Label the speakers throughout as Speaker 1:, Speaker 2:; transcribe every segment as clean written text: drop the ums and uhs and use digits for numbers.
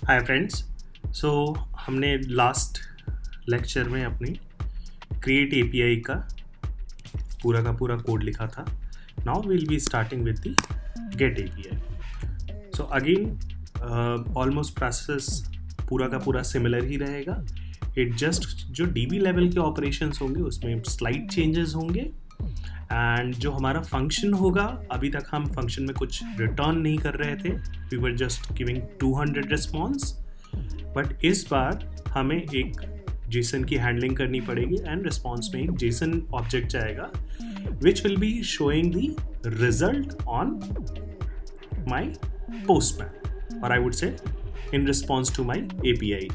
Speaker 1: Hi friends. सो हमने last lecture में अपनी क्रिएट एपीआई का पूरा कोड लिखा था। Now will be starting with the get API. So again almost process पूरा का पूरा सिमिलर ही रहेगा। इट जस्ट जो डीबी लेवल के ऑपरेशंस होंगे उसमें स्लाइट चेंजेस होंगे। एंड जो हमारा फंक्शन होगा, अभी तक हम फंक्शन में कुछ रिटर्न नहीं कर रहे थे, we were just giving 200 response. But इस बार हमें एक जेसन की हैंडलिंग करनी पड़ेगी एंड रिस्पॉन्स में एक जेसन ऑब्जेक्ट जाएगा which will be showing the result on my Postman, और I would say in response to my API.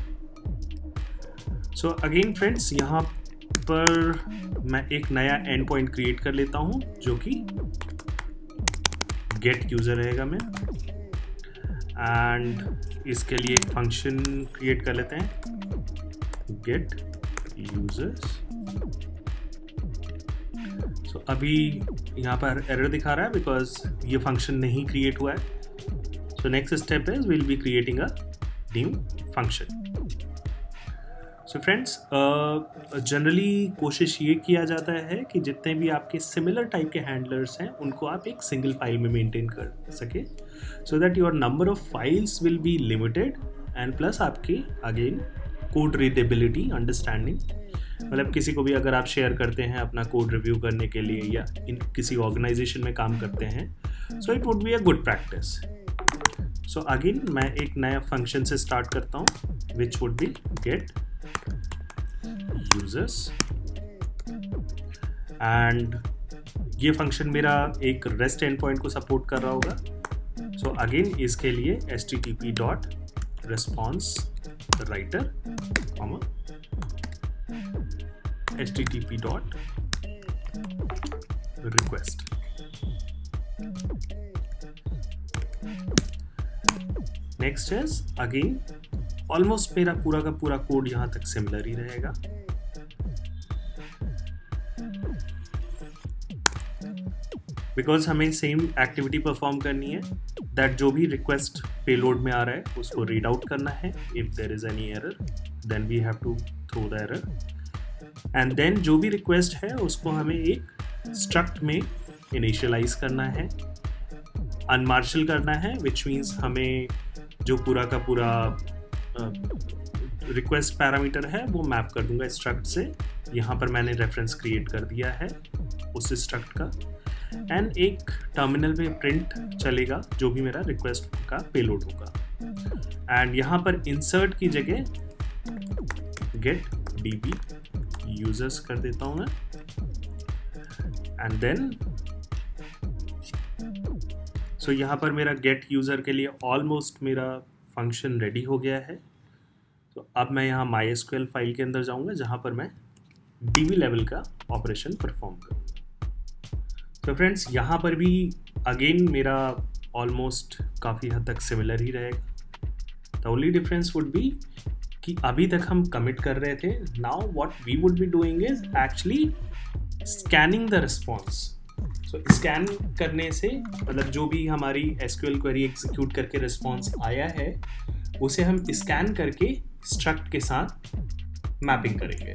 Speaker 1: So again friends, यहाँ पर मैं एक नया एंड पॉइंट क्रिएट कर लेता हूँ जो कि गेट यूज़र रहेगा मैं, एंड इसके लिए एक फंक्शन क्रिएट कर लेते हैं गेट यूजर्स। सो अभी यहाँ पर एरर दिखा रहा है बिकॉज ये फंक्शन नहीं क्रिएट हुआ है। So next step is will be creating a new function. So friends, generally कोशिश ये किया जाता है कि जितने भी आपके सिमिलर टाइप के हैंडलर्स हैं उनको आप एक सिंगल फाइल में मेंटेन कर सके, so that your number of files will be limited and plus आपकी अगेन कोड रीडेबिलिटी अंडरस्टैंडिंग। मतलब किसी को भी अगर आप शेयर करते हैं अपना कोड रिव्यू करने के लिए या इन किसी ऑर्गेनाइजेशन में काम करते हैं, so it would be a good practice. So again मैं एक नया फंक्शन से स्टार्ट करता हूँ which would be get users, and ये फंक्शन मेरा एक रेस्ट एंड पॉइंट को सपोर्ट कर रहा होगा। सो अगेन इसके लिए http dot response writer http dot request. Next is again almost मेरा पूरा का पूरा कोड यहाँ तक सिमिलर ही रहेगा। बिकॉज हमें सेम एक्टिविटी परफॉर्म करनी है, दैट जो भी रिक्वेस्ट पेलोड में आ रहा है उसको रीड आउट करना है। If there is any error then we have to throw the error, and then जो भी रिक्वेस्ट है उसको हमें एक स्ट्रक्ट में इनिशियलाइज करना है, अनमार्शल करना है, विच मीन्स हमें जो पूरा का पूरा रिक्वेस्ट पैरामीटर है वो मैप कर दूंगा स्ट्रक्ट से। यहाँ पर मैंने रेफरेंस क्रिएट कर दिया है उस स्ट्रक्ट का, एंड एक टर्मिनल में प्रिंट चलेगा जो भी मेरा रिक्वेस्ट का पेलोड होगा। एंड यहाँ पर इंसर्ट की जगह गेट डीबी यूजर्स कर देता हूँ मैं, एंड देन सो यहाँ पर मेरा गेट यूज़र के लिए ऑलमोस्ट मेरा फंक्शन रेडी हो गया है। तो अब मैं यहाँ MySQL फाइल के अंदर जाऊँगा जहाँ पर मैं डीबी लेवल का ऑपरेशन परफॉर्म करूँगा। तो फ्रेंड्स, यहाँ पर भी अगेन मेरा ऑलमोस्ट काफ़ी हद तक सिमिलर ही रहेगा। The only difference would be कि अभी तक हम कमिट कर रहे थे, now what we would be doing is actually scanning the response. So scan करने से मतलब जो भी हमारी SQL क्वेरी एग्जीक्यूट करके रिस्पॉन्स आया है उसे हम स्कैन करके स्ट्रक्ट के साथ मैपिंग करेंगे,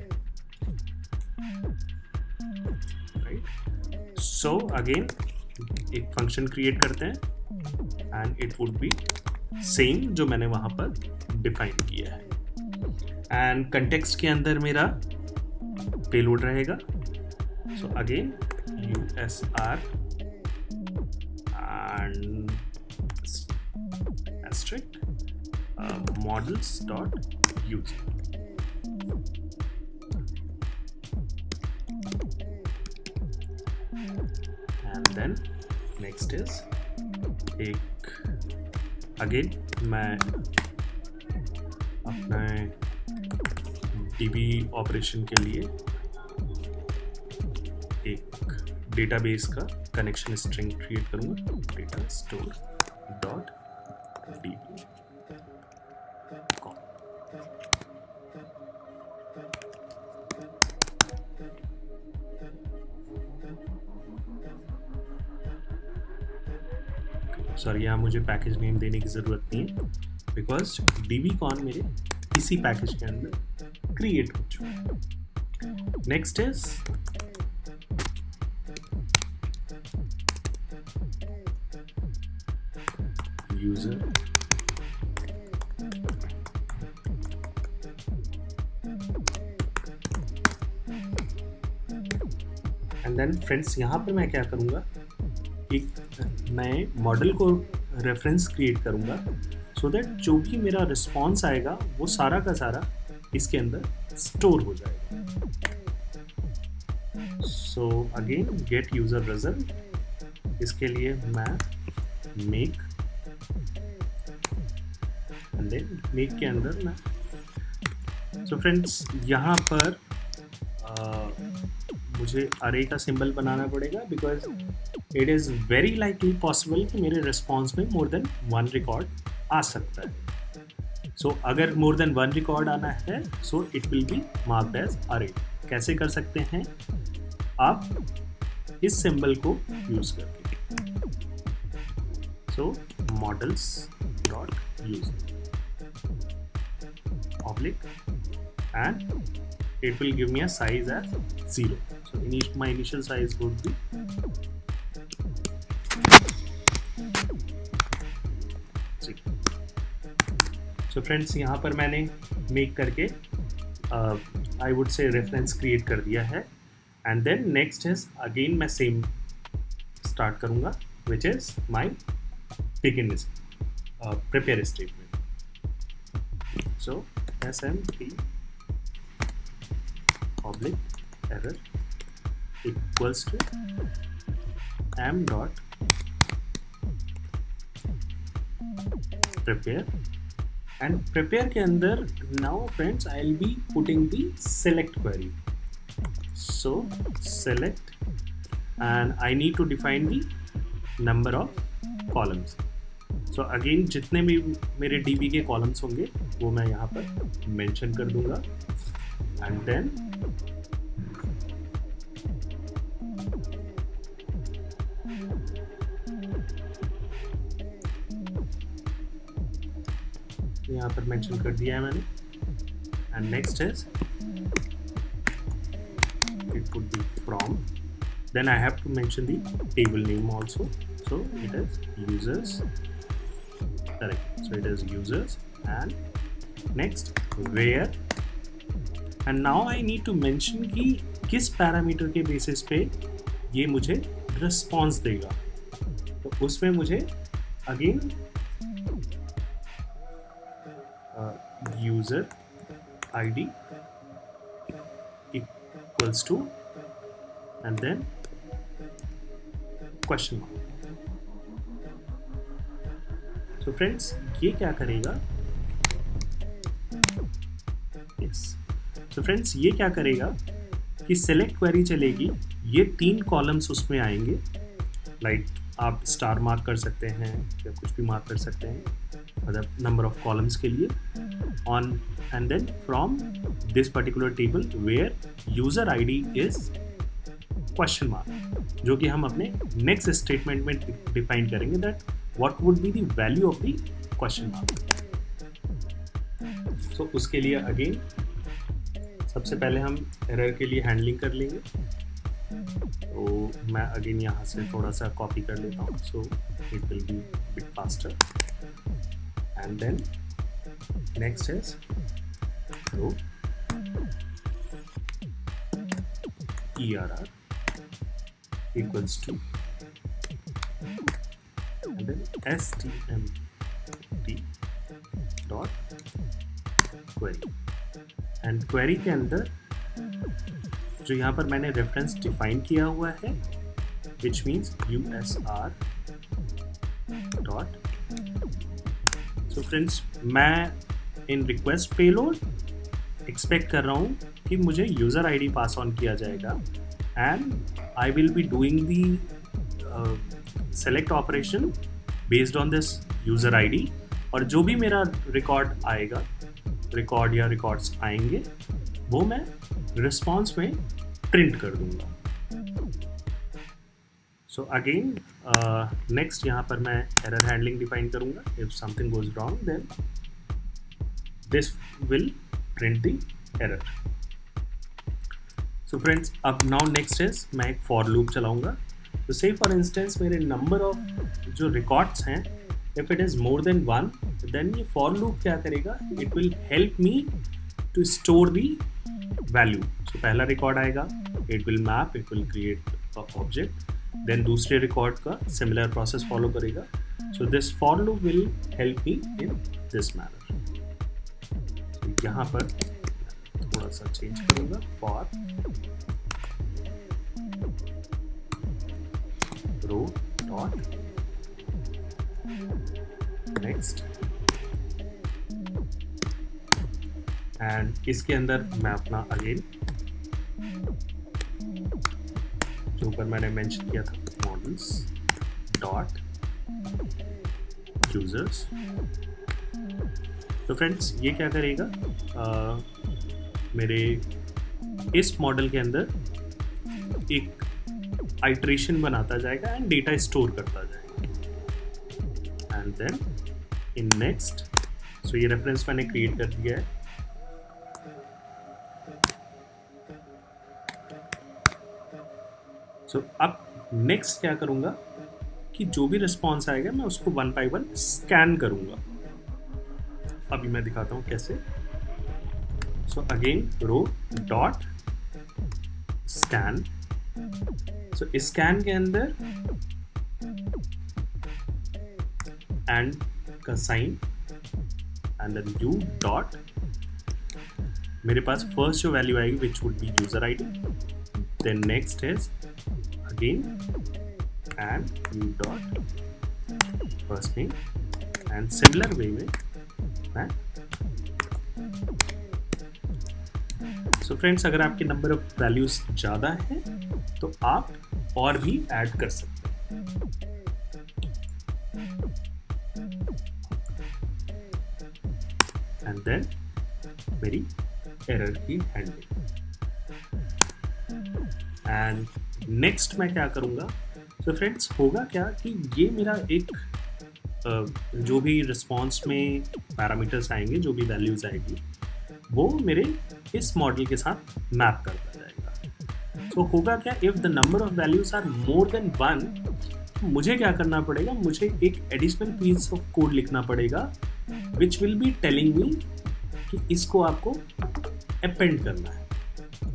Speaker 1: राइट। सो अगेन एक फंक्शन क्रिएट करते हैं and it would B same जो मैंने वहाँ पर डिफाइन किया है, एंड कंटेक्स्ट के अंदर मेरा पेलोड रहेगा। So again USR and asterisk models dot user, and then next is एक again मैं अपने DB ऑपरेशन के लिए एक डेटाबेस का कनेक्शन स्ट्रिंग क्रिएट करूंगा, data store dot dB. Sorry, यहाँ मुझे पैकेज नेम देने की ज़रूरत नहीं है बिकॉज dbcon मेरे इसी पैकेज के अंदर क्रिएट हो चुका है। Next is user and then friends यहाँ पर मैं क्या करूँगा, एक नए मॉडल को रेफरेंस क्रिएट करूँगा सो दैट जो भी मेरा रिस्पॉन्स आएगा वो सारा का सारा इसके अंदर स्टोर हो जाएगा। So again get user result, इसके लिए मैं मेक एंड देन मेक के अंदर मैं सो फ्रेंड्स यहाँ पर मुझे अरे का सिंबल बनाना पड़ेगा because it is very likely possible कि मेरे रिस्पॉन्स में मोर देन 1 रिकॉर्ड आ सकता है। सो अगर मोर देन 1 रिकॉर्ड आना है so it will be marked as अरे। कैसे कर सकते हैं आप इस सिंबल को यूज करके। So models dot use oblique and it will give me a size as 0. So my initial size would be so friends यहाँ पर मैंने make करके I would say reference create कर दिया है and then next is again मैं same start करूँगा which is my begin prepare statement. So smp public error equals to m dot prepare and prepare के अंदर now friends I'll be putting the select query. So select and I need to define the number of columns. So again जितने भी मेरे DB के columns होंगे वो मैं यहाँ पर mention कर दूँगा and then यहाँ पर मेंशन कर दिया है मैंने and next is it would be from then I have to mention the table name also so it is users correct so it is users and next where and now I need to mention कि किस parameter के basis पे ये मुझे response देगा। तो उसमें मुझे again user id equals to and then question mark. So friends ये क्या करेगा yes so friends ये क्या करेगा कि select query चलेगी, ये 3 कॉलम्स उसमें आएंगे लाइक आप स्टार मार्क कर सकते हैं या कुछ भी मार्क कर सकते हैं मतलब नंबर ऑफ कॉलम्स के लिए on and then from this particular table where user id is question mark, जो कि हम अपने next statement में define करेंगे that what would be the value of the question mark. So उसके लिए again सबसे पहले हम error के लिए handling कर लेंगे। तो मैं again यहाँ से थोड़ा सा copy कर लेता हूँ so it will be bit faster and then next is row err equals to and then stmt dot query and query के अंदर जो यहाँ पर मैंने रेफरेंस डिफाइन किया हुआ है which means usr dot so friends मैं इन रिक्वेस्ट पेलोड एक्सपेक्ट कर रहा हूँ कि मुझे यूज़र आईडी पास ऑन किया जाएगा and I will be doing the select operation based on this user ID और जो भी मेरा रिकॉर्ड आएगा रिकॉर्ड या रिकॉर्ड्स आएंगे वो मैं रिस्पॉन्स में प्रिंट कर दूंगा। सो अगेन नेक्स्ट यहाँ पर मैं एरर हैंडलिंग डिफाइन करूँगा। If something goes wrong then this will print the error. So friends, अब now next is मैं एक for loop चलाऊंगा. तो say for instance मेरे number of जो records हैं, if it is more than 1, then ये for loop क्या करेगा? It will help me to store the value. So पहला record आएगा, it will map, it will create a object. Then दूसरे record का similar process follow करेगा. So this for loop will help me in this manner. So यहाँ पर थोड़ा सा change करूँगा. For row dot next and इसके अंदर मैं अपना अगेन जो ऊपर मैंने मेंशन किया था मॉडल्स डॉट यूजर्स. तो फ्रेंड्स ये क्या करेगा, मेरे इस मॉडल के अंदर एक आइट्रेशन बनाता जाएगा एंड डेटा स्टोर करता जाएगा. एंड देन इन नेक्स्ट, सो ये रेफरेंस मैंने क्रिएट कर दिया है. सो अब नेक्स्ट क्या करूँगा कि जो भी रिस्पॉन्स आएगा मैं उसको 1 by 1 स्कैन करूँगा. अभी मैं दिखाता हूँ कैसे. So again row dot scan. So scan के अंदर एंड का sign and then you dot, मेरे पास फर्स्ट जो वैल्यू आएगी which would be user ID. Then next is again and you dot first name and similar way में मैं. So friends, अगर आपके नंबर ऑफ वैल्यूज ज़्यादा है तो आप और भी ऐड कर सकते हैं. एंड देन मेरी एरर की हैंडलिंग. एंड नेक्स्ट मैं क्या करूँगा, तो फ्रेंड्स होगा क्या कि ये मेरा एक जो भी रिस्पॉन्स में पैरामीटर्स आएंगे, जो भी वैल्यूज आएगी, वो मेरे इस मॉडल के साथ मैप करता जाएगा. तो होगा क्या, if the number of values are more than 1, मुझे क्या करना पड़ेगा, मुझे एक एडिशनल पीस ऑफ कोड लिखना पड़ेगा विच विल बी टेलिंग मी कि इसको आपको अपेंड करना है.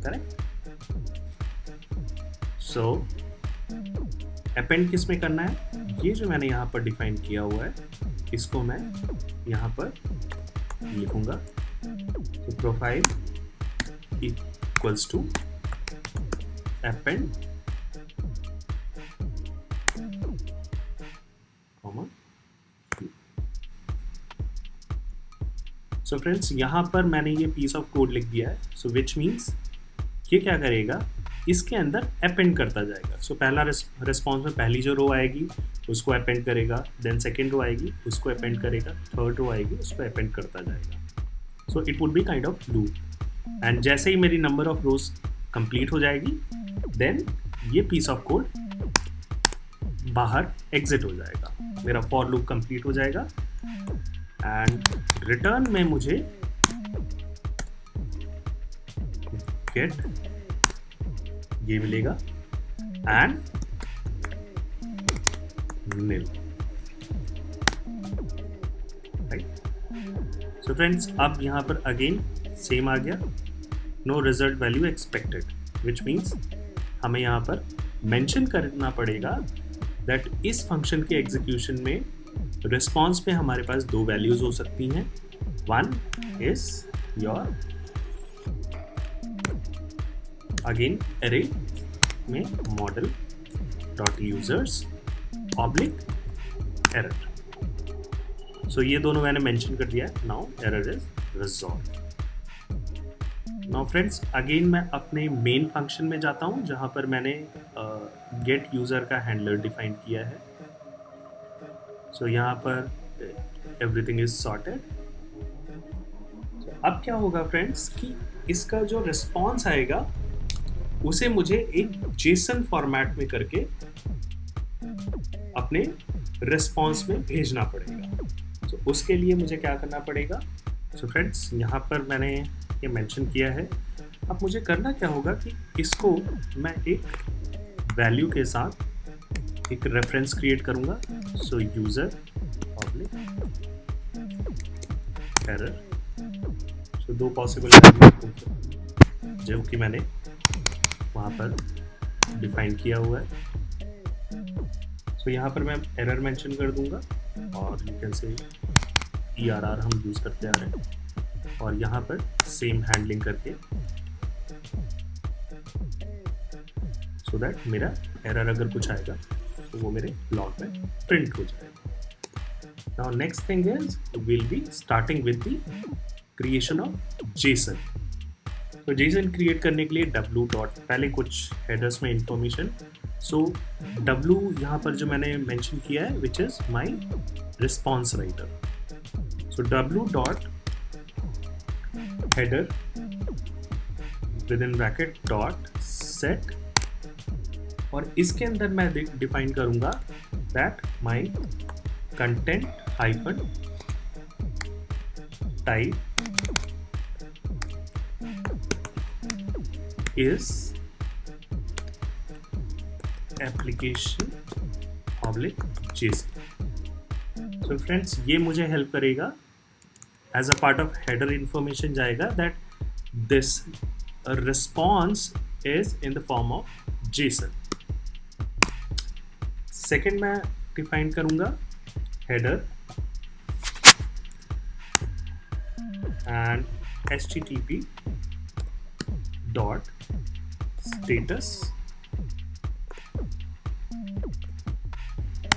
Speaker 1: करेक्ट. सो अपेंड किस में करना है, ये जो मैंने यहाँ पर डिफाइन किया हुआ है इसको मैं यहाँ पर लिखूंगा. तो profile equals to append comma. So friends, यहाँ पर मैंने ये पीस ऑफ कोड लिख दिया है. सो विच मीन्स ये क्या करेगा, इसके अंदर अपेंड करता जाएगा. सो पहला रिस्पॉन्स में पहली जो रो आएगी उसको अपेंड करेगा, देन सेकेंड रो आएगी उसको अपेंड करेगा, थर्ड रो आएगी उसको अपेंड करता जाएगा. सो it would be kind of loop. And जैसे ही मेरी नंबर ऑफ रोज कंप्लीट हो जाएगी, देन ये पीस ऑफ कोड बाहर एग्जिट हो जाएगा, मेरा फॉर लूप कंप्लीट हो जाएगा. एंड रिटर्न में मुझे गेट ये मिलेगा and nil. Right. So friends, अब यहाँ पर अगेन सेम आ गया, no result value expected, which means हमें यहाँ पर मेंशन करना पड़ेगा दैट इस फंक्शन के एग्जीक्यूशन में रिस्पॉन्स में हमारे पास 2 वैल्यूज हो सकती हैं. One is your again array में model dot users oblique error. So ये दोनों मैंने मेंशन कर दिया है. Now error is resolve. Now friends, again मैं अपने मेन फंक्शन में जाता हूँ जहाँ पर मैंने गेट यूज़र का हैंडलर डिफाइन किया है. सो यहाँ पर एवरीथिंग इज सॉर्टेड. अब क्या होगा फ्रेंड्स कि इसका जो रिस्पॉन्स आएगा उसे मुझे एक जेसन फॉर्मेट में करके अपने रिस्पॉन्स में भेजना पड़ेगा. तो उसके लिए मुझे क्या करना पड़ेगा, सो फ्रेंड्स, यहाँ पर मैंने ये मेंशन किया है। अब मुझे करना क्या होगा कि इसको मैं एक वैल्यू के साथ एक रेफरेंस क्रिएट करूँगा। सो यूज़र पब्लिक एरर, सो दो पॉसिबल जो कि मैंने वहाँ पर डिफाइन किया हुआ है। सो यहाँ पर मैं एरर मेंशन कर दूंगा और यू कैन से ERR हम यूज़ करते आ रहे हैं, और यहाँ पर सेम हैंडलिंग करके सो दैट मेरा एरर अगर कुछ आएगा तो वो मेरे लॉग में प्रिंट हो जाएगा। Now next thing is will be starting with the creation of Jason. तो जेसन क्रिएट करने के लिए w डॉट, पहले कुछ हेडर्स में इंफॉर्मेशन। सो w यहाँ पर जो मैंने मेंशन किया है which is my response writer. So w dot header with in bracket dot set, और इसके अंदर मैं डिफाइन करूंगा that my content hyphen type is application public JSON. So friends, ये मुझे हेल्प करेगा as a part of header information जाएगा that this response is in the form of JSON. Second मैं डिफाइन करूंगा header and HTTP dot status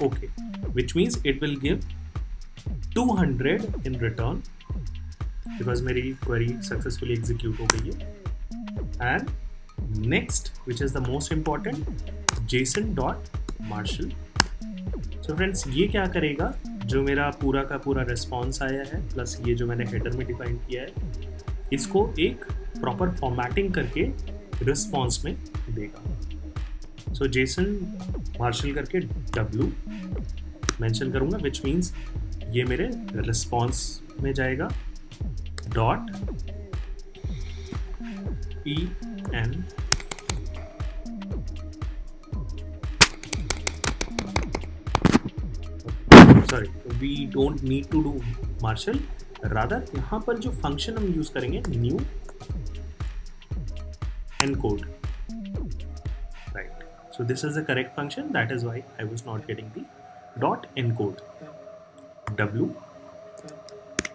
Speaker 1: okay, which means it will give 200 in return because मेरी query successfully execute हो गई है। and next which is the most important JSON dot marshal. so friends, ये क्या करेगा, जो मेरा पूरा का पूरा रिस्पॉन्स आया है प्लस ये जो मैंने हेडर में डिफाइन किया है, इसको एक प्रॉपर फॉर्मेटिंग करके रिस्पॉन्स में देगा। सो जेसन मार्शल करके w मेंशन करूंगा विच मीन्स ये मेरे रिस्पॉन्स में जाएगा dot en sorry, we don't need to do marshal, rather यहाँ पर जो फंक्शन हम यूज करेंगे new encode, right? So this is the correct function, that is why I was not getting the dot encode. w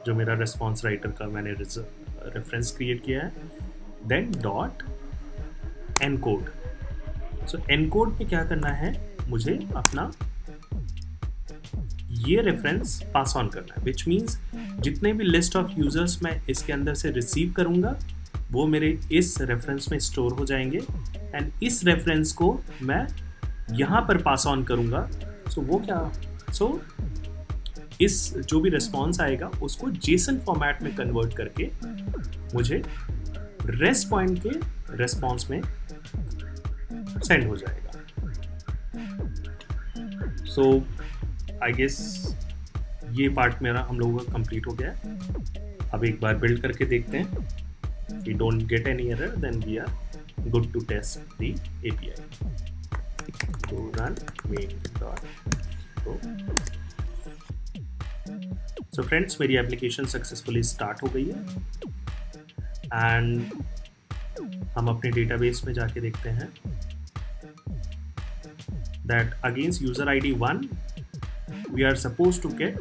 Speaker 1: जो मेरा response writer का मैंने reference create किया है, then dot encode. So encode में क्या करना है, मुझे अपना ये रेफरेंस पास ऑन करना है, विच मीन्स जितने भी लिस्ट ऑफ यूजर्स मैं इसके अंदर से रिसीव करूंगा वो मेरे इस रेफरेंस में स्टोर हो जाएंगे, एंड इस रेफरेंस को मैं यहाँ पर पास ऑन करूँगा। सो वो क्या, सो इस जो भी रिस्पॉन्स आएगा उसको जेसन फॉर्मेट में कन्वर्ट करके मुझे रेस्ट पॉइंट के रिस्पॉन्स में सेंड हो जाएगा। सो आई गेस ये पार्ट मेरा हम लोगों का कंप्लीट हो गया है। अब एक बार बिल्ड करके देखते हैं। If we don't get any error, then we are good to test the API. So run main.go. So friends, मेरी application successfully start हो गई है, and हम अपने database में जाके देखते हैं that against user ID 1 we are supposed to get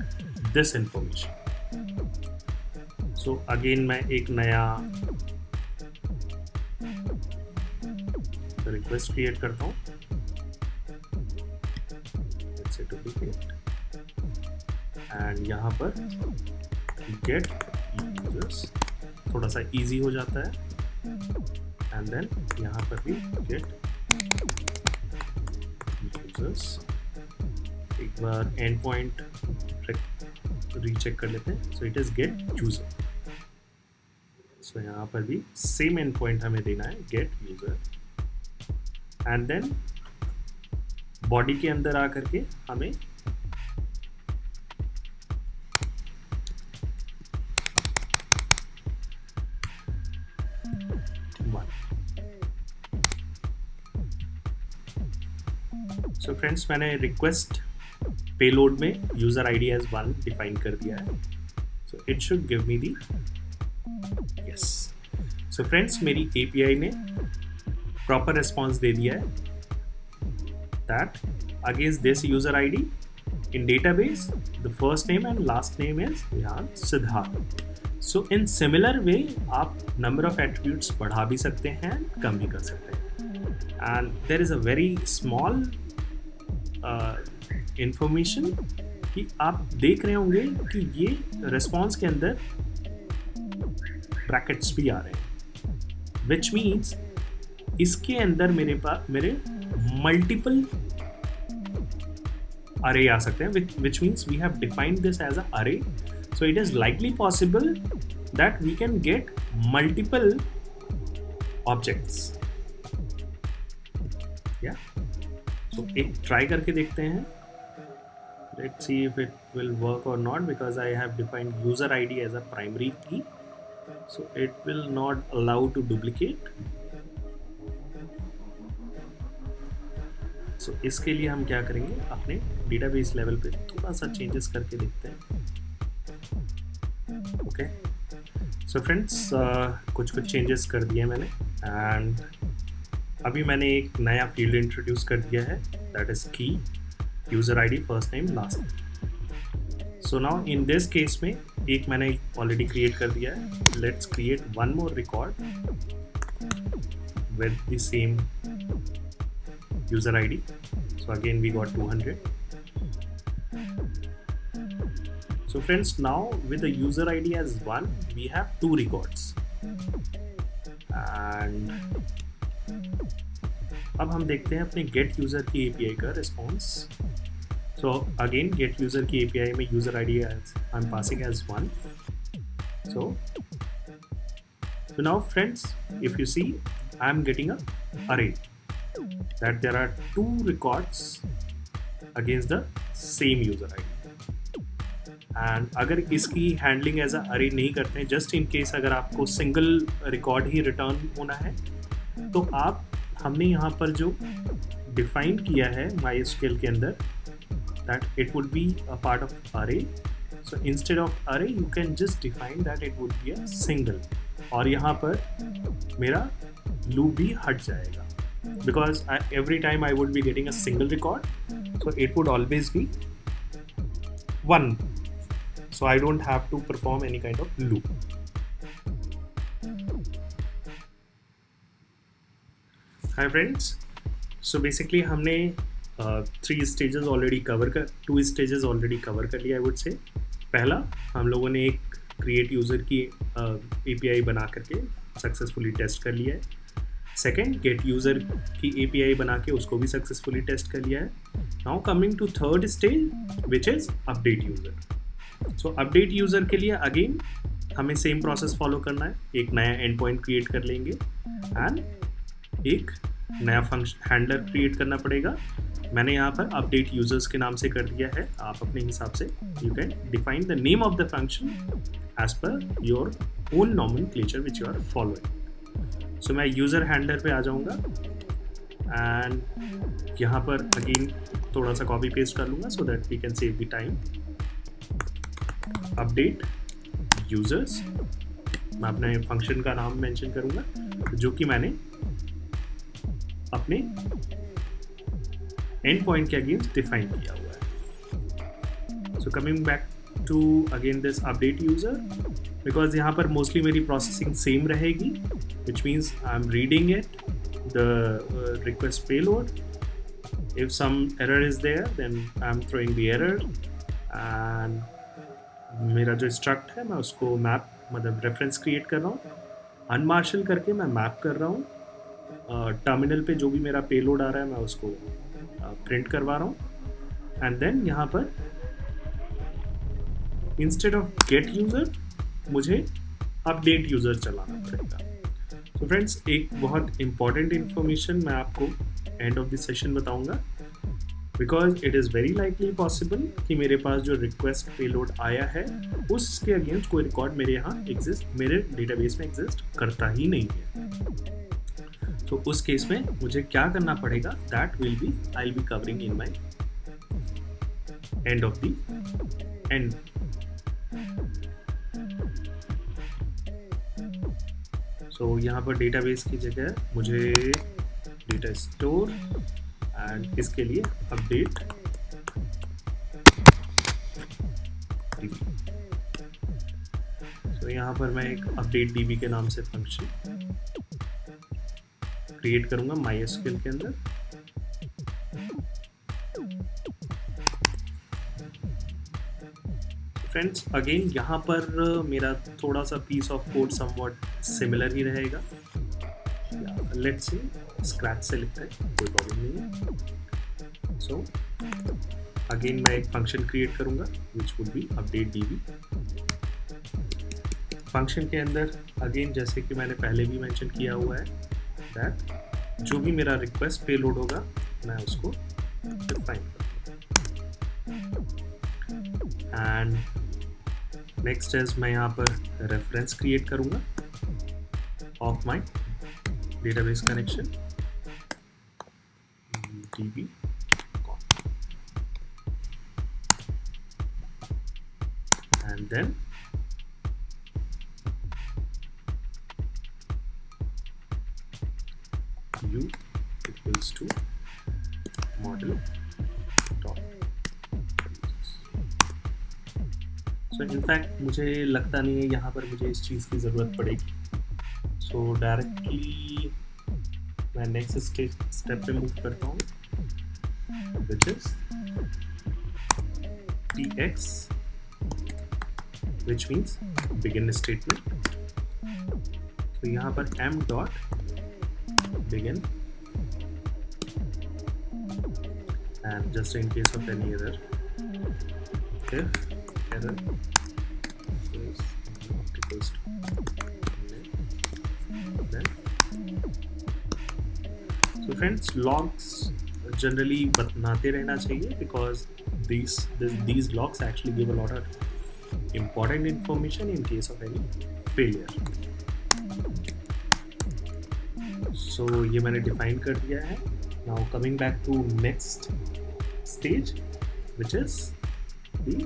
Speaker 1: this information. So again मैं एक नया रिक्वेस्ट क्रिएट करता हूँ, एंड यहाँ पर गेट यूजर्स थोड़ा सा इजी हो जाता है, एंड देन यहाँ पर भी गेट यूजर्स। एक बार एंड पॉइंट रीचेक कर लेते हैं। So it is get user. So यहाँ पर भी सेम एंड पॉइंट हमें देना है, get user, and then body के अंदर आकर के हमें सो फ्रेंड्स, मैंने रिक्वेस्ट पेलोड में user I D as 1 define कर दिया है. So it should give me the yes. So friends, मेरी API ने प्रॉपर रिस्पॉन्स दे दिया है that against this user I D in database the first name and last name is यहाँ Siddharth. So in similar way आप number of attributes बढ़ा भी सकते हैं, कम भी कर सकते हैं. And there is a very small information कि आप देख रहे होंगे कि ये response के अंदर brackets भी आ रहे हैं, which means इसके अंदर मेरे multiple array आ सकते हैं, which means we have defined this as a array. So it is likely possible that we can get multiple objects. Yeah. So एक try करके देखते हैं. Let's see if it will work or not, because I have defined user ID as a primary key. So it will not allow to duplicate. So इसके लिए हम क्या करेंगे, अपने डेटाबेस लेवल पे थोड़ा सा चेंजेस करके देखते हैं. ओके. सो फ्रेंड्स, कुछ चेंजेस कर दिए मैंने. एंड अभी मैंने एक नया फील्ड इंट्रोड्यूस कर दिया है, दैट इज की user ID first name last name. So now in this case में एक मैंने ऑलरेडी क्रिएट कर दिया है. Let's create one more record with the same user ID. So again we got 200. So friends, now with the user ID as 1 we have 2 records. And अब हम देखते हैं अपने get user की API का response. So again get user की API में user ID as I'm passing as 1. So now friends, if you see I'm getting a array that there are 2 records against the same user ID. And अगर इसकी handling as a अरे नहीं करते हैं, just in case अगर आपको single record ही return होना है, तो हमने यहाँ पर जो डिफाइन किया है MySQL के अंदर that it would be a part of array. So instead of array you can just define that it would be a single. और यहाँ पर मेरा loop भी हट जाएगा. Because every time I would be getting a single record, so it would always be 1. So I don't have to perform any kind of loop. Hi friends. So basically हमने 3 stages already two stages already cover कर लिया I would say. पहला हम लोगों ने एक create user की API बना करके successfully test कर लिया है. सेकेंड, गेट यूज़र की API बना के उसको भी सक्सेसफुली टेस्ट कर लिया है. Now coming to third stage which is update user. So update user के लिए अगेन हमें सेम प्रोसेस फॉलो करना है. एक नया एंड पॉइंट क्रिएट कर लेंगे एंड एक नया फंक्शन हैंडलर क्रिएट करना पड़ेगा. मैंने यहाँ पर अपडेट यूज़र्स के नाम से कर दिया है. आप अपने हिसाब से you can define the name of the function as per your own nomenclature which you are following. So मैं यूज़र हैंडलर पे आ जाऊँगा एंड यहाँ पर अगेन थोड़ा सा कॉपी पेस्ट कर लूँगा so that we can save the time. Update users, मैं अपने फंक्शन का नाम मेंशन करूँगा जो कि मैंने अपने एंड पॉइंट के अगेंस्ट डिफाइन किया हुआ है. So coming back to again this update user, because यहाँ पर मोस्टली मेरी प्रोसेसिंग सेम रहेगी, which means I'm reading it, the request payload. If some error is there, then I'm throwing the error. And मेरा जो struct है मैं उसको map मतलब reference create कर रहा हूँ. unmarshal करके मैं map कर रहा हूँ. टर्मिनल पे जो भी मेरा payload आ रहा है मैं उसको print करवा रहा हूँ. And then यहाँ पर instead of get user मुझे update user चलाना पड़ेगा. तो फ्रेंड्स, एक बहुत इंपॉर्टेंट इन्फॉर्मेशन मैं आपको एंड ऑफ द सेशन बताऊंगा, because it is very likely possible कि मेरे पास जो रिक्वेस्ट पेलोड आया है उसके अगेंस्ट कोई रिकॉर्ड मेरे यहाँ मेरे डेटाबेस में एग्जिस्ट करता ही नहीं है. तो उस केस में मुझे क्या करना पड़ेगा, that will be I will be covering in my end of the end. So यहाँ पर डेटाबेस की जगह मुझे डेटा स्टोर एंड इसके लिए अपडेट DB. तो यहाँ पर मैं एक अपडेट DB के नाम से फंक्शन क्रिएट करूँगा MySQL के अंदर. फ्रेंड्स अगेन यहाँ पर मेरा थोड़ा सा piece of code somewhat similar ही रहेगा. लेट्स सी स्क्रैच से लिखते हैं, कोई प्रॉब्लम नहीं है. सो अगेन मैं एक फंक्शन क्रिएट करूँगा विच would B update DB. Function के अंदर अगेन जैसे कि मैंने पहले भी मेंशन किया हुआ है दैट जो भी मेरा रिक्वेस्ट पेलोड होगा मैं उसको डिफाइन करूँगा. एंड नेक्स्ट इज मैं यहाँ पर रेफरेंस क्रिएट करूँगा of my database connection DB. And then u equals to model dot. So in fact मुझे लगता नहीं है यहाँ पर मुझे इस चीज़ की ज़रूरत पड़ेगी. So डायरेक्टली मैं नेक्स्ट स्टेप पे मूव करता हूँ which is tx which means begin statement. तो यहाँ पर m dot begin and just in case of any error, if error is not equals to then. So friends logs generally बताते रहना चाहिए because these logs actually give a lot of important information in case of any failure. So ये मैंने define कर दिया है. Now coming back to next stage which is the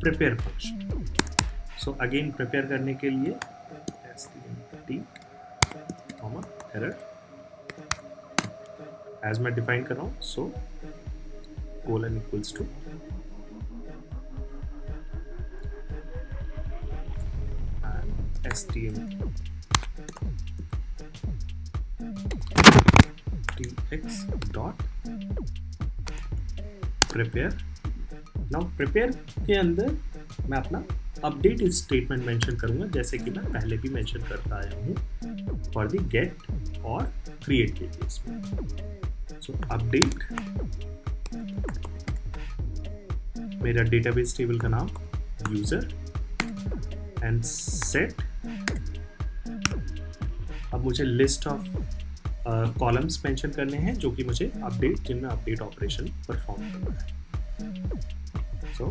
Speaker 1: prepare function. So again prepare करने के लिए stmt error as मैं define कर रहा हूँ. So colon equals to stm tx dot prepare. Now prepare के अंदर मैं अपना अपडेट स्टेटमेंट मेंशन करूंगा जैसे कि मैं पहले भी मेंशन करता आया हूँ फॉर द गेट और क्रिएट के केस में. सो अपडेट मेरा डेटाबेस टेबल का नाम यूजर एंड सेट. अब मुझे लिस्ट ऑफ कॉलम्स मेंशन करने हैं जो कि मुझे अपडेट जिनमें अपडेट ऑपरेशन परफॉर्म करना है. So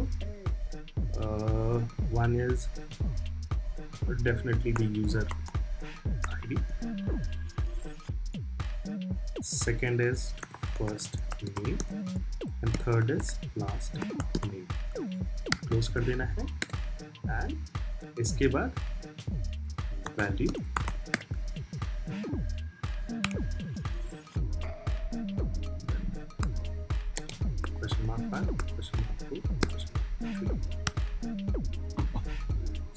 Speaker 1: one is definitely the user ID, second is first name and third is last name. Close कर देना है एंड इसके बाद value question mark 1, question mark 2, question mark 3.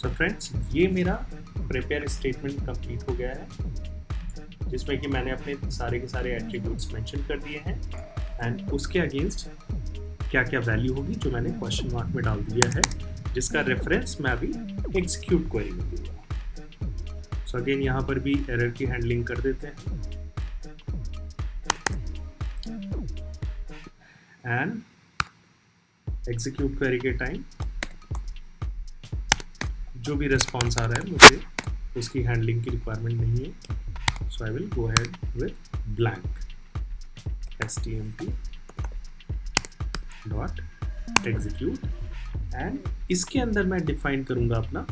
Speaker 1: सो फ्रेंड्स ये मेरा प्रिपेयर स्टेटमेंट कंप्लीट हो गया है जिसमें कि मैंने अपने सारे के सारे एट्रीब्यूट्स मेंशन कर दिए हैं एंड उसके अगेंस्ट क्या क्या वैल्यू होगी जो मैंने क्वेश्चन मार्क में डाल दिया है जिसका रेफरेंस मैं अभी एग्जीक्यूट क्वेरी में दूंगा. सो अगेन यहाँ पर भी एरर की हैंडलिंग कर देते हैं एंड एग्जीक्यूट क्वेरी के टाइम जो भी रिस्पॉन्स आ रहा है मुझे उसकी हैंडलिंग की रिक्वायरमेंट नहीं है. So I will go ahead with blank stmt dot execute and इसके अंदर मैं डिफाइन करूंगा अपना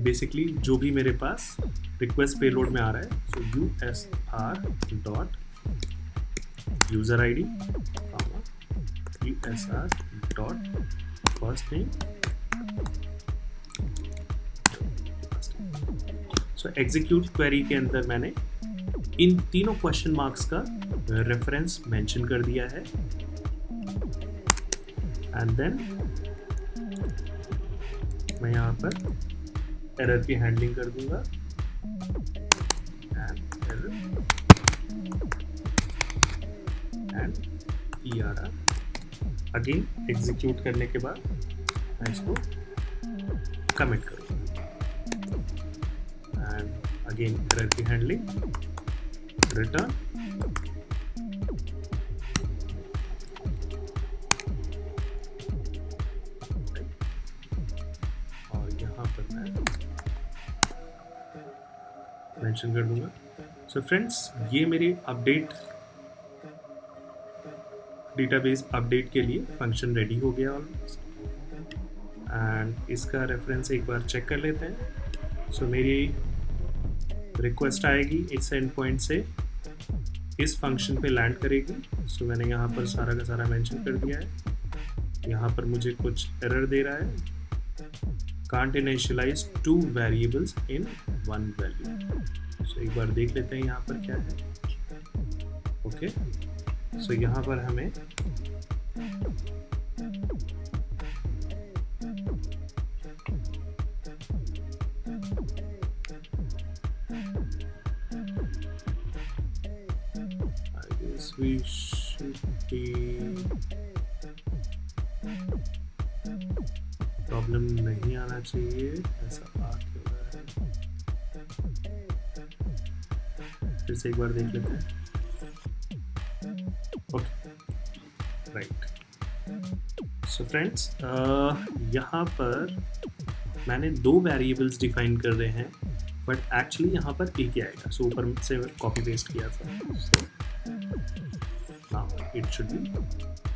Speaker 1: बेसिकली जो भी मेरे पास रिक्वेस्ट पेलोड में आ रहा है, so USR dot user ID, USR dot first name. So execute query के अंदर मैंने इन तीनों क्वेश्चन मार्क्स का रेफरेंस मेंशन कर दिया है, एंड देन मैं यहाँ पर एरर की हैंडलिंग कर दूंगा, एंड ERR। अगेन एग्जीक्यूट करने के बाद मैं इसको कमिट करूँगा, एंड अगेन एरर की हैंडलिंग, रिटर्न, और यहाँ पर मैं मेंशन कर दूंगा। सो फ्रेंड्स, ये मेरी डेटाबेस अपडेट के लिए फंक्शन रेडी हो गया ऑलमोस्ट, एंड इसका रेफरेंस एक बार चेक कर लेते हैं। सो मेरी रिक्वेस्ट आएगी इस एंड पॉइंट से, इस फंक्शन पे लैंड करेगी। सो मैंने यहाँ पर सारा का सारा मेंशन कर दिया है। यहाँ पर मुझे कुछ एरर दे रहा है, can't initialize 2 variables in 1 value. So एक बार देख लेते हैं यहाँ पर क्या है। ओके, सो यहाँ पर हमें we should be प्रॉब्लम नहीं आना चाहिए, ऐसा आ क्यों रहा है। फिर से एक बार देख लेते हैं। Okay, right. सो फ्रेंड्स, यहाँ पर मैंने 2 वेरिएबल्स डिफाइन कर रहे हैं, बट एक्चुअली यहाँ पर एक ही आएगा। सो ऊपर से कॉपी पेस्ट किया था। So, now it should be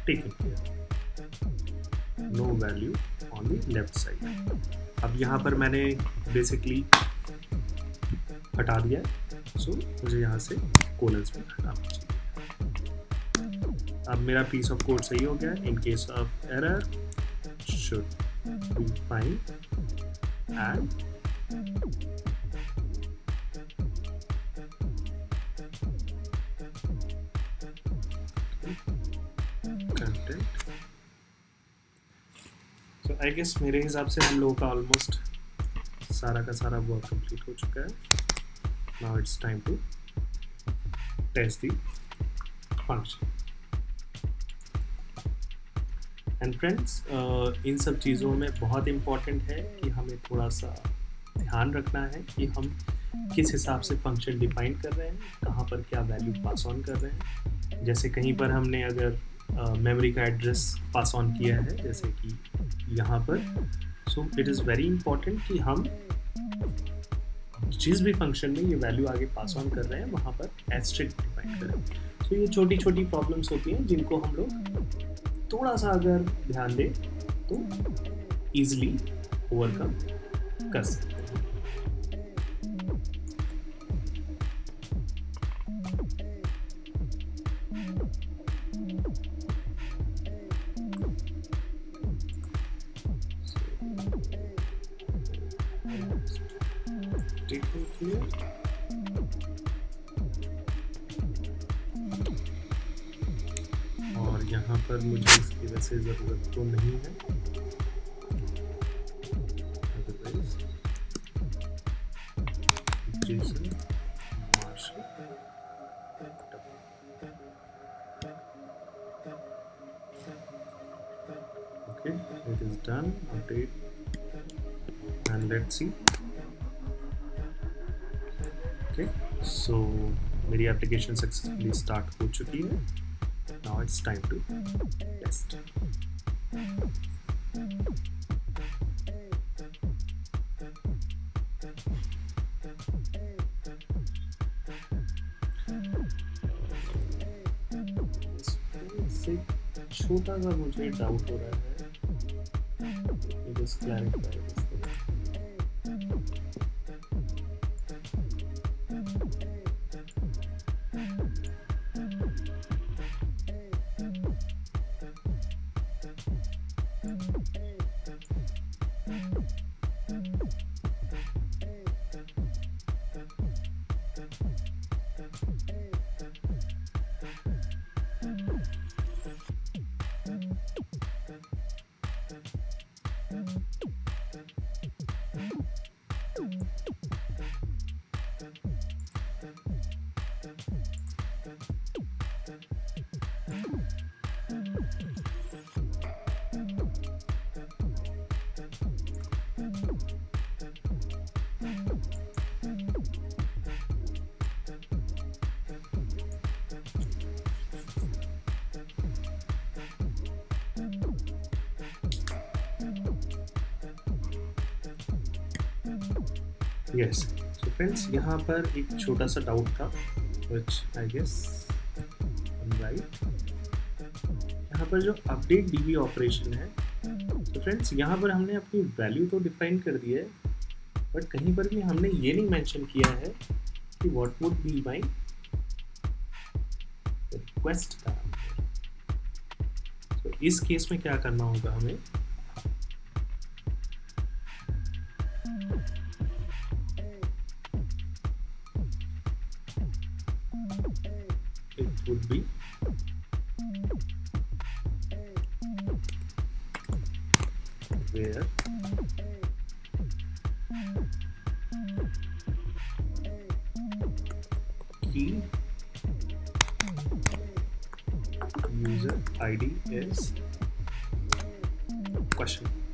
Speaker 1: taken care. No value on the left side. अब यहाँ पर मैंने बेसिकली हटा दिया है, सो मुझे यहाँ से कोलन्स में हटाना चाहिए। अब मेरा पीस ऑफ कोड सही हो गया। In case of error should be fine, and I guess मेरे हिसाब से हम लोगों का ऑलमोस्ट सारा का सारा वर्क कंप्लीट हो चुका है। Now it's time to test the function. And friends, इन सब चीज़ों में बहुत इम्पॉर्टेंट है कि हमें थोड़ा सा ध्यान रखना है कि हम किस हिसाब से फंक्शन डिफाइन कर रहे हैं, कहाँ पर क्या वैल्यू पास ऑन कर रहे हैं। जैसे कहीं पर हमने अगर मेमोरी का एड्रेस पास ऑन किया है, जैसे कि यहाँ पर, so it is very important कि हम जिस भी फंक्शन में ये वैल्यू आगे पास ऑन कर रहे हैं वहाँ पर एस्ट्रिक डिफाइन करें। सो ये छोटी छोटी प्रॉब्लम्स होती हैं जिनको हम लोग थोड़ा सा अगर ध्यान दें तो ईजिली ओवरकम कर सकते हैं। और यहाँ पर मुझे इसकी वैसे ज़रूरत तो नहीं है, otherwise JSON marshal. Okay, it is done. Update and let's see. Okay, so मेरी एप्लीकेशन सक्सेसफुली स्टार्ट हो चुकी है। Now it's time to test. छोटा सा मुझे डाउट हो रहा है, just clarify this thing. Yes, so friends यहाँ पर एक छोटा सा डाउट था which I guess I'm right। यहाँ पर जो अपडेट DB ऑपरेशन है, तो फ्रेंड्स यहाँ पर हमने अपनी वैल्यू तो डिफाइन कर दी है, बट कहीं पर भी हमने ये नहीं मेंशन किया है कि what would be my request parameter. तो इस केस में क्या करना होगा हमें, it would be where key user ID is question mark।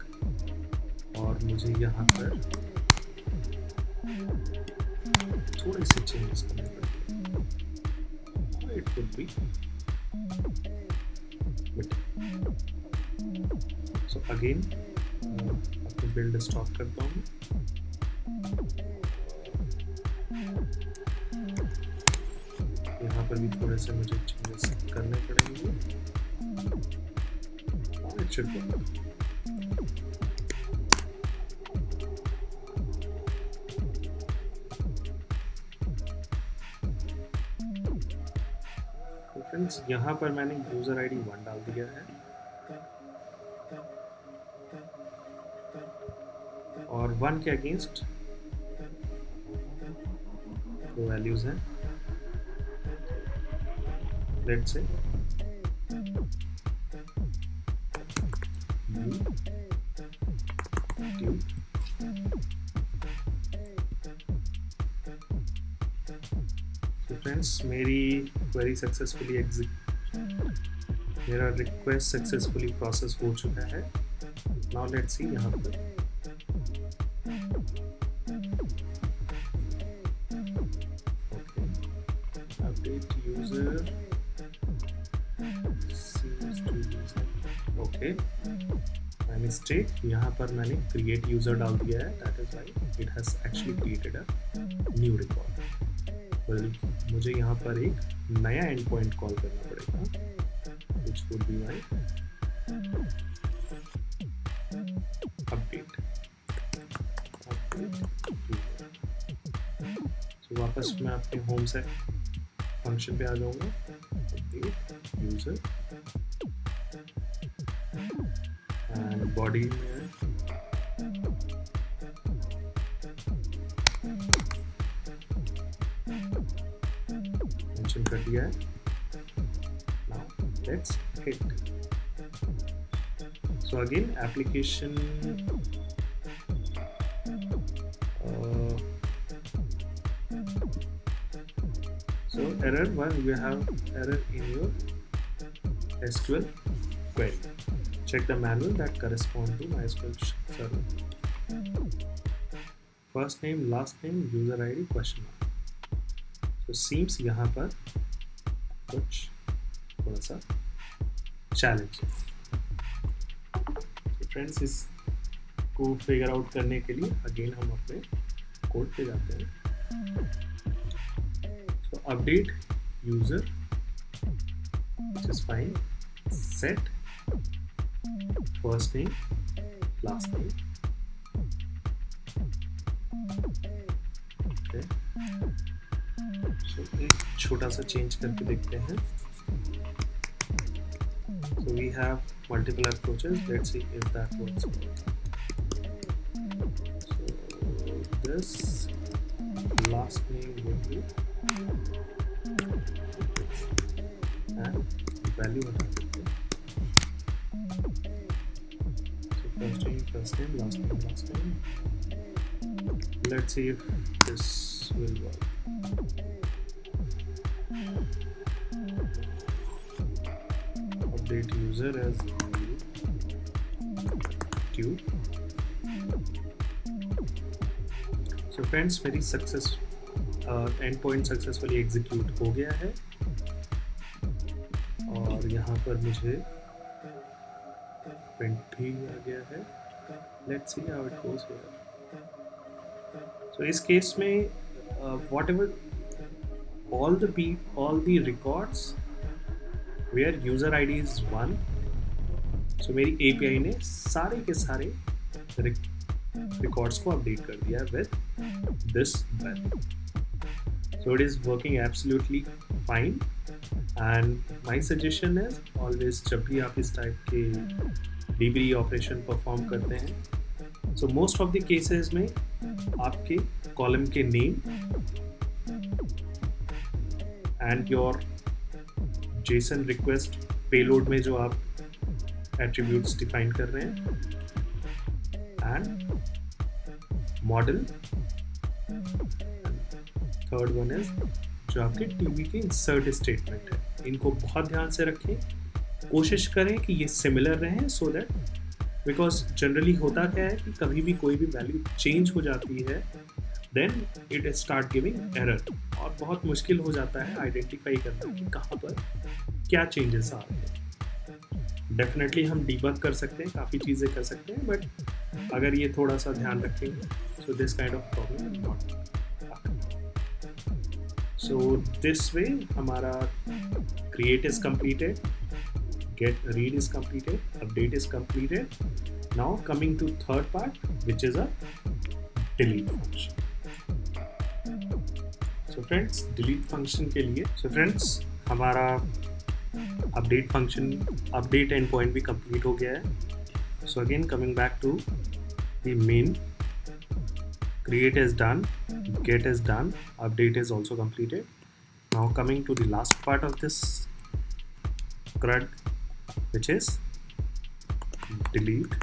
Speaker 1: और मुझे यहाँ पर थोड़े से चेंजेस करने पड़ेंगे। It could be but so again अपनी बिल्ड स्टॉप करता हूँ। यहाँ पर भी थोड़े से मुझे चेंजेस करने पड़ेंगे। It should work। फ्रेंड्स यहाँ पर मैंने यूजर आईडी 1 डाल दिया है और 1 के अगेंस्ट दो वैल्यूज हैं। लेट्स से फ्रेंड्स मेरी क्वेरी सक्सेसफुली मेरा रिक्वेस्ट सक्सेसफुली प्रोसेस हो चुका है। नाउ लेट्स सी यहाँ पर update user seems to user. Okay, my mistake, यहाँ पर मैंने क्रिएट यूजर डाल दिया है, that is why it has actually created a new record. मुझे यहाँ पर एक नया एंड पॉइंट कॉल करना पड़ेगा which would be my update। तो वापस मैं अपने होम से फंक्शन पे आ जाऊँगा। अपडेट यूजर एंड बॉडी में कर दिया है। Now let's hit। So again application so error 1, you have error in your SQL query, check the manual that correspond to MySQL server, first name, last name, user ID, question mark। तो seems यहाँ पर कुछ थोड़ा सा challenge है। Friends इसको figure out करने के लिए अगेन हम अपने कोड पे जाते हैं। तो update user which is fine, set first name, last name। okay, एक छोटा सा चेंज करके देखते हैं। So we have multiple approaches. Let's see if that works. So this last name will be and value हटा देते हैं. So first name, last name. Let's see if this will work. Update user as tube. So friends, मेरी endpoint successfully execute हो गया है और यहाँ पर मुझे print भी आ गया है. Let's see how it goes here. So इस केस में whatever all the records where user ID is 1, so मेरी API ने सारे के सारे records को update कर दिया with this value. So it is working absolutely fine and my suggestion is always जब भी आप इस type के DB operation perform करते हैं, so most of the cases में आपके column के name and your JSON request payload में जो आप attributes define कर रहे हैं and model, third one is जो आपके DB के insert statement है. इनको बहुत ध्यान से रखें, कोशिश करें कि ये similar रहें so that because generally होता क्या है कि कभी भी कोई भी value change हो जाती है then it start giving error और बहुत मुश्किल हो जाता है identify करना कि कहाँ पर क्या changes आ रहे हैं. Definitely हम debug कर सकते हैं, काफ़ी चीज़ें कर सकते हैं, but अगर ये थोड़ा सा ध्यान रखेंगे so this kind of problem will not happen. So this way हमारा create is completed, read is completed, update is completed. Now coming to third part which is a delete function. So friends, delete function के लिए हमारा update endpoint भी complete हो गया है. So again coming back to the main, create is done, get is done, update is also completed. Now coming to the last part of this CRUD which is delete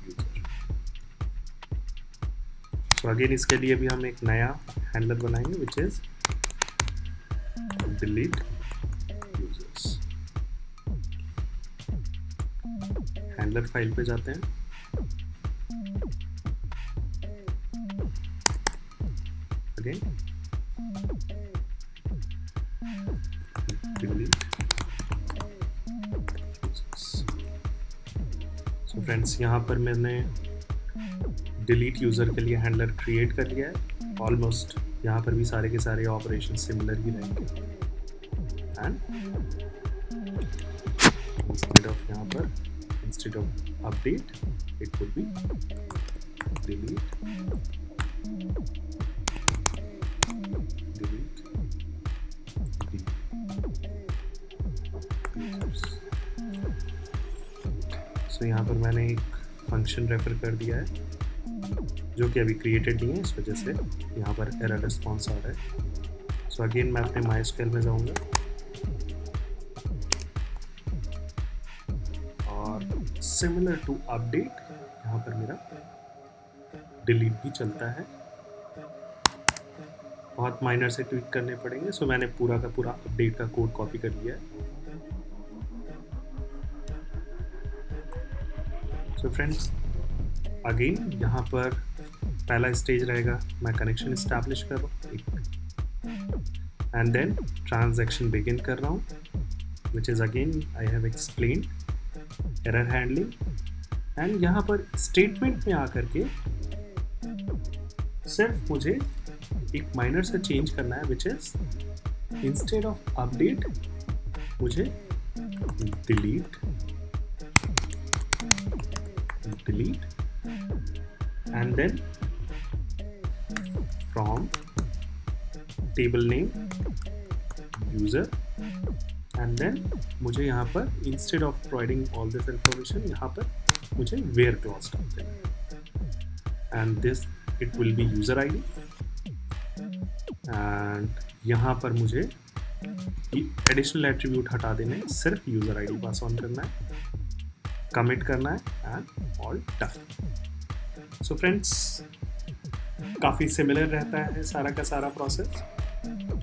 Speaker 1: user. So again इसके लिए भी हम एक नया handler बनाएंगे which is delete users. handler file पे जाते हैं. Again delete users. So friends, यहाँ पर मैंने delete user के लिए handler create कर लिया है. Almost यहाँ पर भी सारे के सारे operations similar ही रहेंगे. And instead of update it would be delete users. So यहाँ पर मैंने एक function रेफर कर दिया है जो कि अभी created नहीं है, इस वजह से यहाँ पर error response आ रहा है. So again मैं अपने MySQL में जाऊँगा और similar to update यहाँ पर मेरा delete भी चलता है. बहुत माइनर से ट्वीक करने पड़ेंगे. सो मैंने पूरा का पूरा अपडेट का कोड कॉपी कर लिया है. सो फ्रेंड्स, अगेन यहाँ पर पहला स्टेज रहेगा, मैं कनेक्शन इस्टेब्लिश कर रहा हूँ एंड देन ट्रांजैक्शन बिगिन कर रहा हूँ, which is again I have explained error handling. And यहाँ पर स्टेटमेंट में आकर के सिर्फ मुझे एक माइनर से चेंज करना है, which is instead of update मुझे delete and then from table name user and then मुझे यहाँ पर instead of providing all this information यहाँ पर मुझे वेयर क्लॉज डाल देना and this it will be user ID and यहाँ पर मुझे एडिशनल एट्रीब्यूट हटा देने, सिर्फ यूज़र आईडी पास ऑन करना है, कमिट करना है and all done. So friends काफ़ी सिमिलर रहता है सारा का सारा प्रोसेस,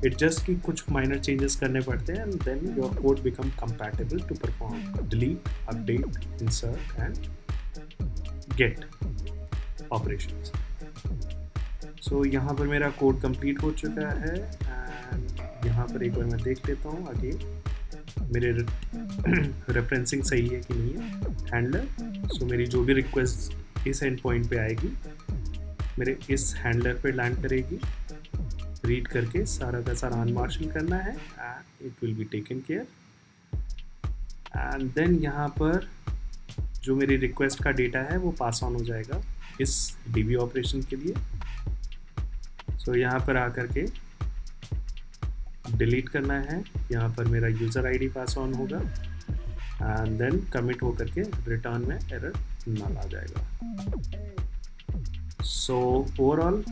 Speaker 1: इट जस्ट कि कुछ माइनर चेंजेस करने पड़ते हैं and then your code become compatible to perform delete, update, insert and get operations. So यहाँ पर मेरा कोड कंप्लीट हो चुका है एंड यहाँ पर एक बार मैं देख लेता हूँ अगेन मेरे रेफरेंसिंग सही है कि नहीं है हैंडलर। सो मेरी जो भी रिक्वेस्ट इस एंड पॉइंट पे आएगी मेरे इस हैंडलर पे लैंड करेगी, रीड करके सारा का सारा अनमार्शल करना है and it will be taken care and then यहाँ पर जो मेरी रिक्वेस्ट का डेटा है वो पास ऑन हो जाएगा इस डीबी ऑपरेशन के लिए। सो यहाँ पर आकर के डिलीट करना है, यहाँ पर मेरा यूज़र आईडी पास ऑन होगा एंड देन कमिट होकर के रिटर्न में एरर नल आ जाएगा। सो ओवरऑल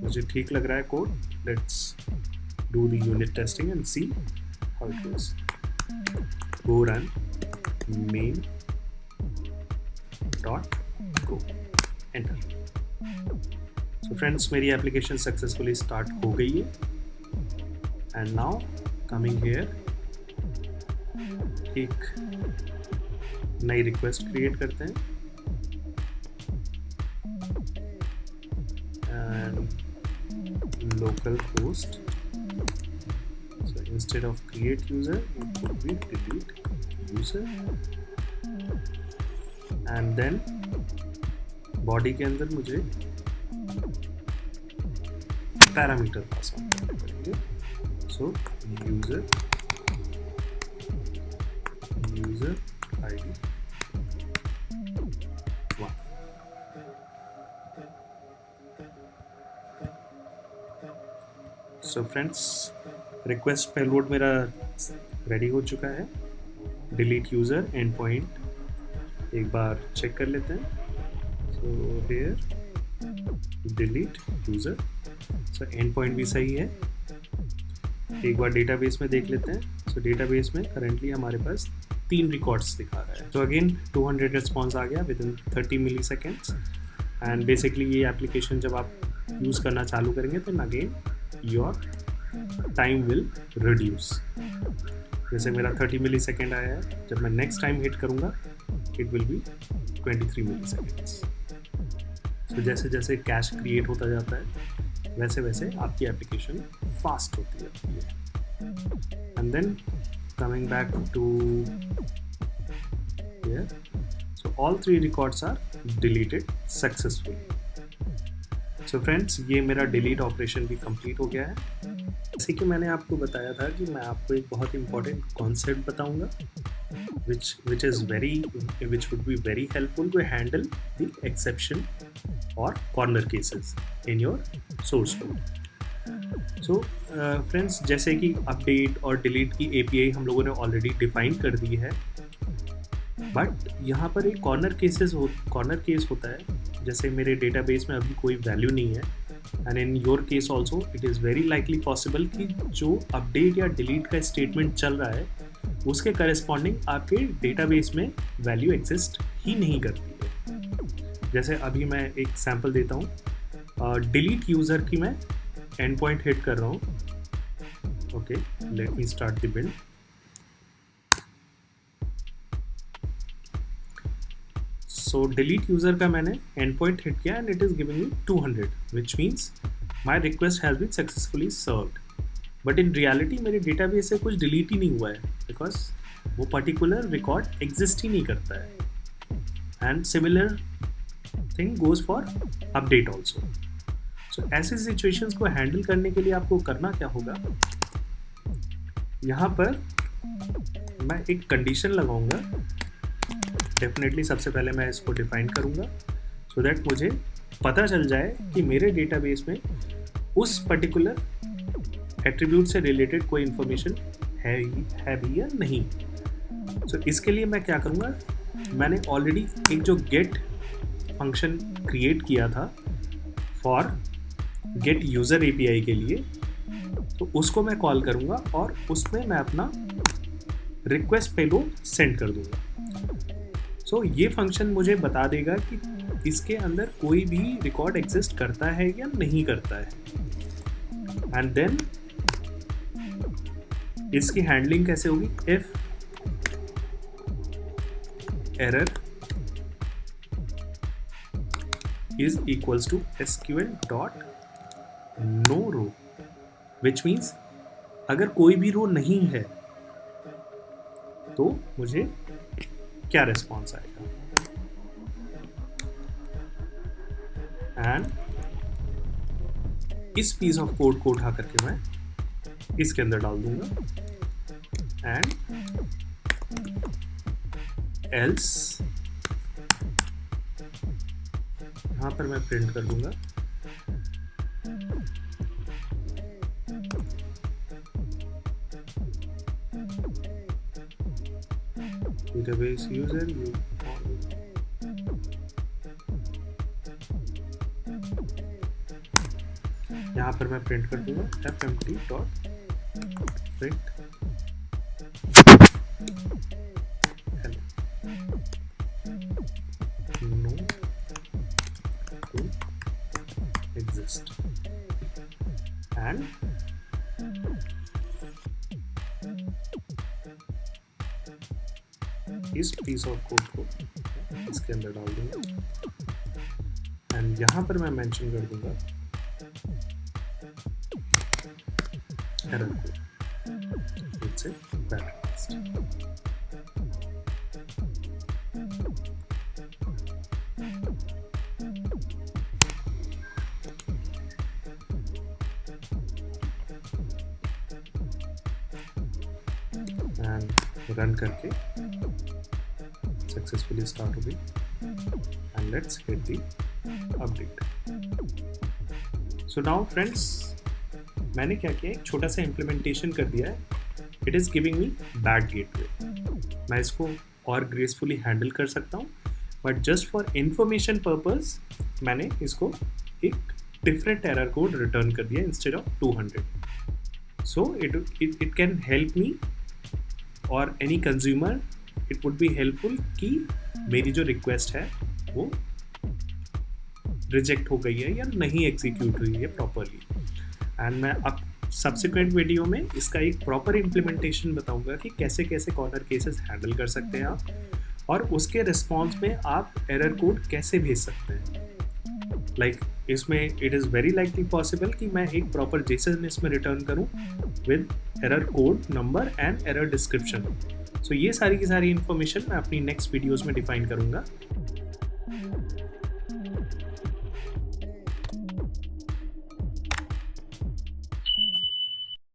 Speaker 1: मुझे ठीक लग रहा है code. Let's do the unit testing and see how it goes. Go run main dot go, enter. So friends मेरी एप्लीकेशन सक्सेसफुली स्टार्ट हो गई है एंड नाउ कमिंग हियर एक नई रिक्वेस्ट क्रिएट करते हैं and local host, so instead of create user it would be delete user and then body के अंदर मुझे पैरामीटर पास ऑन करने पड़ेंगे। सो user ID 1। So friends request payload मेरा रेडी हो चुका है। डिलीट यूज़र एंड पॉइंट एक बार चेक कर लेते हैं। So here delete user, so and point भी सही है। एक बार डेटाबेस में देख लेते हैं। सो डेटाबेस में करेंटली हमारे पास 3 रिकॉर्ड्स दिखा रहा है। तो अगेन 200 रिस्पॉन्स आ गया within 30 milliseconds and basically ये एप्लीकेशन जब आप यूज़ करना चालू करेंगे तो again your time will reduce. जैसे मेरा 30 मिली सेकेंड आया है, जब मैं नेक्स्ट टाइम हिट करूँगा it will be 23 milliseconds. तो जैसे जैसे कैश क्रिएट होता जाता है वैसे वैसे आपकी एप्लीकेशन फास्ट होती जाती है। And then coming back to here, so all 3 records are deleted successfully. So friends ये मेरा डिलीट ऑपरेशन भी कंप्लीट हो गया है। जैसे कि मैंने आपको बताया था कि मैं आपको एक बहुत इंपॉर्टेंट कॉन्सेप्ट बताऊंगा which would be very helpful to handle the exception or corner cases in your source code. So friends जैसे कि अपडेट और डिलीट की API हम लोगों ने ऑलरेडी डिफाइन कर दी है, बट यहाँ पर एक कॉर्नर केस होता है। जैसे मेरे डेटाबेस में अभी कोई वैल्यू नहीं है and in your case also it is very likely possible कि जो अपडेट या डिलीट का स्टेटमेंट चल रहा है उसके करस्पॉन्डिंग आपके डेटाबेस में वैल्यू एग्जिस्ट ही नहीं करती है। जैसे अभी मैं एक सैम्पल देता हूँ। डिलीट यूज़र की मैं एंड पॉइंट हिट कर रहा हूँ। Okay, let me start the build. So delete user का मैंने एंड पॉइंट हिट किया and it is giving me 200 which means my request has been successfully served. But in reality मेरे database से कुछ delete ही नहीं हुआ है बिकॉज वो पर्टिकुलर रिकॉर्ड एग्जिस्ट ही नहीं करता है। And similar thing goes for update also. So ऐसी सिचुएशंस को हैंडल करने के लिए आपको करना क्या होगा, यहाँ पर मैं एक कंडीशन लगाऊंगा। डेफिनेटली सबसे पहले मैं इसको डिफाइन करूंगा सो दैट मुझे पता चल जाए कि मेरे डेटाबेस में उस पर्टिकुलर एट्रीब्यूट से रिलेटेड कोई इन्फॉर्मेशन है भी या नहीं। सो इसके लिए मैं क्या करूँगा, मैंने ऑलरेडी एक जो गेट फंक्शन क्रिएट किया था फॉर गेट यूज़र एपीआई के लिए, तो उसको मैं कॉल करूँगा और उसमें मैं अपना रिक्वेस्ट पेलोड सेंड कर दूँगा। सो ये फंक्शन मुझे बता देगा कि इसके अंदर कोई भी रिकॉर्ड एग्जिस्ट करता है या नहीं करता है, एंड देन इसकी हैंडलिंग कैसे होगी, if error is equals to SQL dot no row, which means अगर कोई भी रो नहीं है तो मुझे क्या रिस्पॉन्स आएगा, एंड इस पीस ऑफ कोड को उठा करके मैं इसके अंदर डाल दूंगा, एंड एल्स यहाँ पर मैं प्रिंट कर दूंगा database user you यहाँ पर मैं प्रिंट कर दूंगा fmt dot print no to exist, and इस पीस ऑफ कोड को इसके अंदर डाल दूंगा, एंड यहाँ पर मैं मेंशन कर दूंगा error code, it's a bad taste. And run करके successfully start हो गई, and let's hit the update. So now friends, मैंने क्या किया, एक छोटा सा implementation कर दिया है. It is giving me bad gateway. मैं इसको और gracefully handle कर सकता हूँ, but just for information purpose मैंने इसको एक different error code return कर दिया instead of 200. So it can help me or any consumer, it would be helpful कि मेरी जो रिक्वेस्ट है वो रिजेक्ट हो गई है या नहीं एग्जीक्यूट हुई है प्रॉपरली, एंड मैं अब सब्सिक्वेंट वीडियो में इसका एक प्रॉपर इम्प्लीमेंटेशन बताऊंगा कि कैसे कैसे कॉर्नर केसेस हैंडल कर सकते हैं आप, और उसके रिस्पॉन्स में आप एरर कोड कैसे भेज सकते हैं। लाइक इसमें it is very likely possible कि मैं एक प्रॉपर जेसन इसमें रिटर्न करूँ with error code number and error description. So ये सारी की सारी इन्फॉर्मेशन मैं अपनी नेक्स्ट वीडियोज़ में डिफाइन करूँगा।